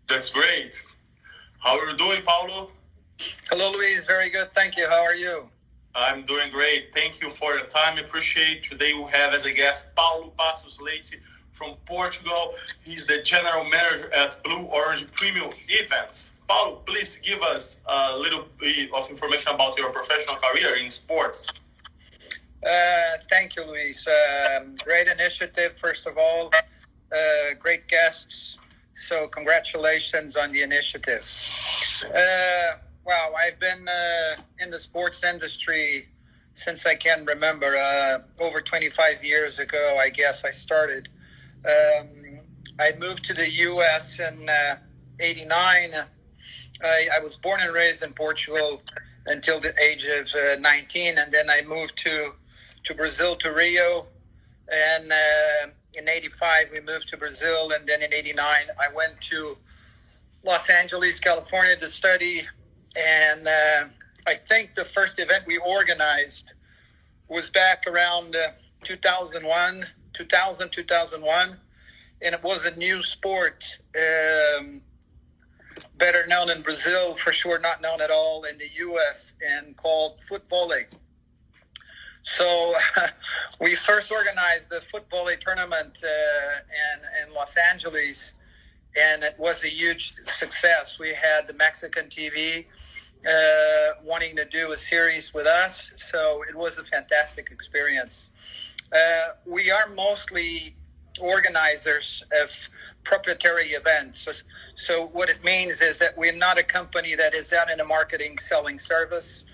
That's great. How are you doing, Paulo? Hello, Luiz. Very good. Thank you. How are you? I'm doing great. Thank you for your time. Appreciate. Today we have as a guest Paulo Passos Leite from Portugal. He's the general manager at Blue Orange Premium Events. Paulo, please give us a little bit of information about your professional career in sports. Thank you, Luiz. Great initiative, first of all. Great guests. So congratulations on the initiative. Wow, I've been in the sports industry since I can remember. Over 25 years ago, I guess I started. I moved to the U.S. in '89. I was born and raised in Portugal until the age of 19, and then I moved to Brazil, to Rio, and in '85 we moved to Brazil, and then in '89 I went to Los Angeles, California to study, and I think the first event we organized was back around 2001, and it was a new sport, better known in Brazil for sure, not known at all in the U.S., and called foot volley. So we first organized the foot volley tournament in Los Angeles, and it was a huge success. We had the Mexican TV wanting to do a series with us, so it was a fantastic experience. We are mostly organizers of proprietary events. So what it means is that we're not a company that is out in the marketing selling services.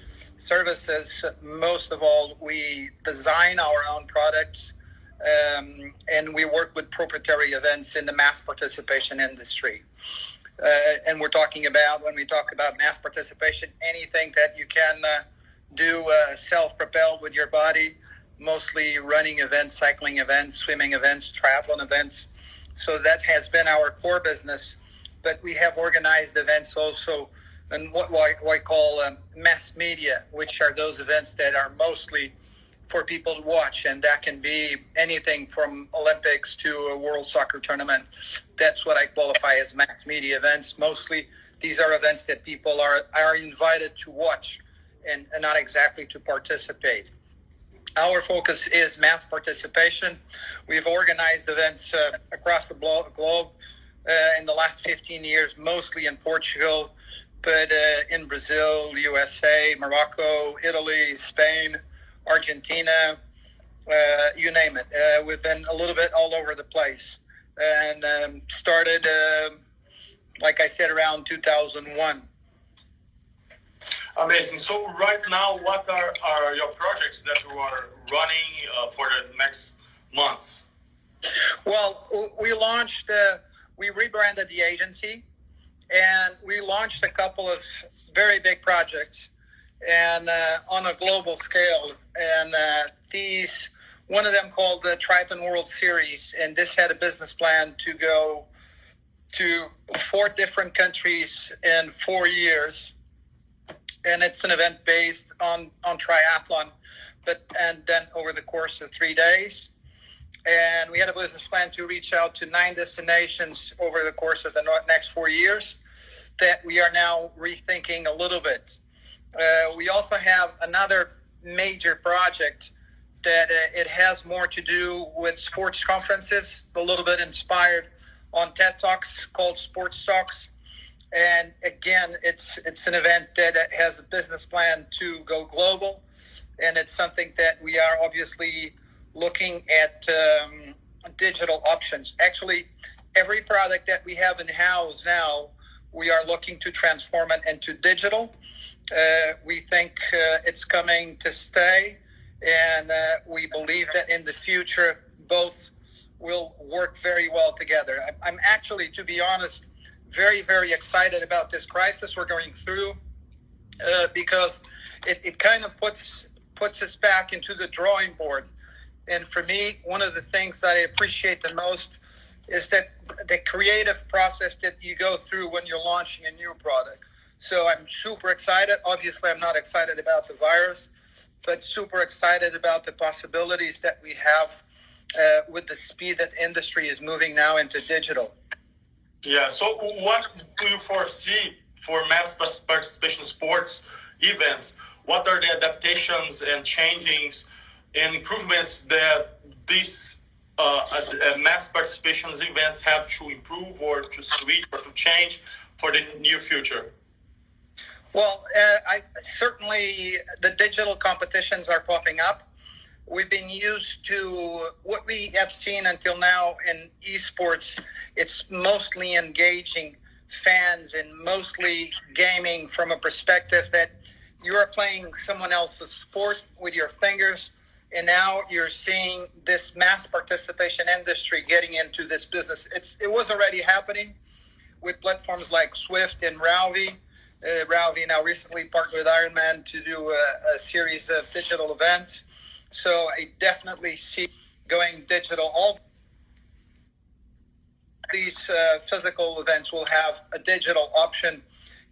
Most of all, we design our own products, and we work with proprietary events in the mass participation industry. And we're talking about, when we talk about mass participation, anything that you can do self-propelled with your body, mostly running events, cycling events, swimming events, triathlon events. So that has been our core business. But we have organized events also, and what I call mass media, which are those events that are mostly for people to watch, and that can be anything from Olympics to a World Soccer tournament. That's what I qualify as mass media events. Mostly, these are events that people are invited to watch and not exactly to participate. Our focus is mass participation. We've organized events across the globe in the last 15 years, mostly in Portugal, but in Brazil, USA, Morocco, Italy, Spain, Argentina, you name it. We've been a little bit all over the place, and started, like I said, around 2001. Amazing. So right now, what are your projects that you are running for the next months? Well, we rebranded the agency, and we launched a couple of very big projects, and on a global scale. And one of them called the Triathlon World Series, and this had a business plan to go to 4 different countries in 4 years. And it's an event based on triathlon, and then over the course of 3 days. And we had a business plan to reach out to 9 destinations over the course of the next 4 years that we are now rethinking a little bit. We also have another major project that it has more to do with sports conferences, a little bit inspired on TED Talks, called Sports Talks. And again, it's an event that has a business plan to go global, and it's something that we are obviously looking at digital options. Actually, every product that we have in-house now, we are looking to transform it into digital. We think it's coming to stay, and we believe that in the future, both will work very well together. I'm actually, to be honest, very, very excited about this crisis we're going through, because it kind of puts us back into the drawing board. And for me, one of the things that I appreciate the most is that the creative process that you go through when you're launching a new product. So I'm super excited. Obviously, I'm not excited about the virus, but super excited about the possibilities that we have with the speed that industry is moving now into digital. Yeah. So, what do you foresee for mass participation sports events? What are the adaptations and changings and improvements that these mass participation events have to improve or to switch or to change for the near future? Well, I certainly the digital competitions are popping up. We've been used to what we have seen until now in esports. It's mostly engaging fans and mostly gaming from a perspective that you are playing someone else's sport with your fingers. And now you're seeing this mass participation industry getting into this business. It was already happening with platforms like Swift and Rowvy. Rowvy now recently partnered with Ironman to do a series of digital events. So I definitely see going digital. All these physical events will have a digital option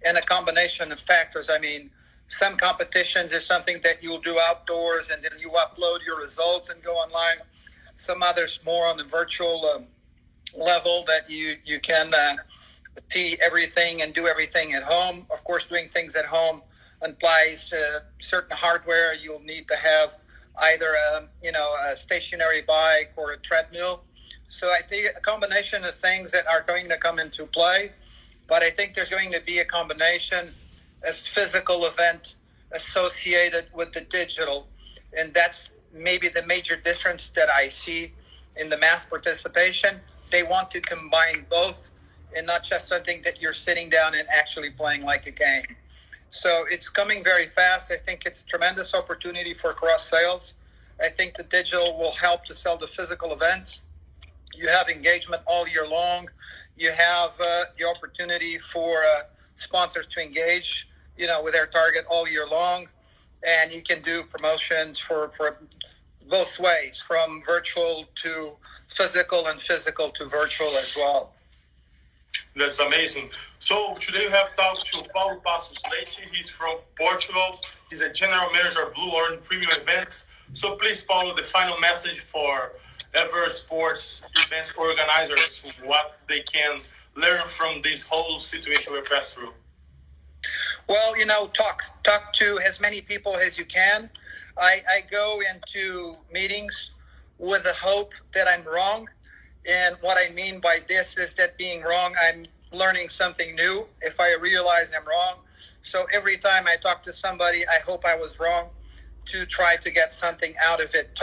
and a combination of factors. I mean, some competitions is something that you'll do outdoors and then you upload your results and go online. Some others more on the virtual level that you can see everything and do everything at home. Of course, doing things at home implies certain hardware. You'll need to have either a stationary bike or a treadmill. So I think a combination of things that are going to come into play. But I think there's going to be a combination of physical event associated with the digital. And that's maybe the major difference that I see in the mass participation. They want to combine both and not just something that you're sitting down and actually playing like a game. So it's coming very fast. I think it's a tremendous opportunity for cross sales. I think the digital will help to sell the physical events. You have engagement all year long. You have the opportunity for sponsors to engage, with their target all year long. And you can do promotions for both ways, from virtual to physical and physical to virtual as well. That's amazing. So today we have talked to Paulo Passos Leite. He's from Portugal. He's a general manager of Blue Orange Premium Events. So please, Paulo, the final message for ever sports events organizers, what they can learn from this whole situation we're passed through. Well, talk to as many people as you can. I go into meetings with the hope that I'm wrong. And what I mean by this is that being wrong, I'm learning something new if I realize I'm wrong. So every time I talk to somebody, I hope I was wrong to try to get something out of it.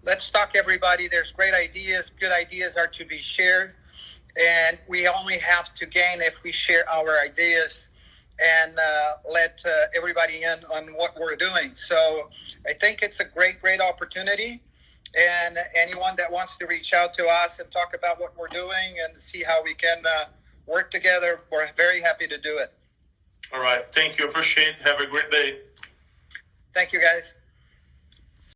Let's talk, everybody. There's great ideas. Good ideas are to be shared. And we only have to gain if we share our ideas and let everybody in on what we're doing. So I think it's a great, great opportunity. And anyone that wants to reach out to us and talk about what we're doing and see how we can work together, we're very happy to do it. All right. Thank you. Appreciate it. Have a great day. Thank you, guys.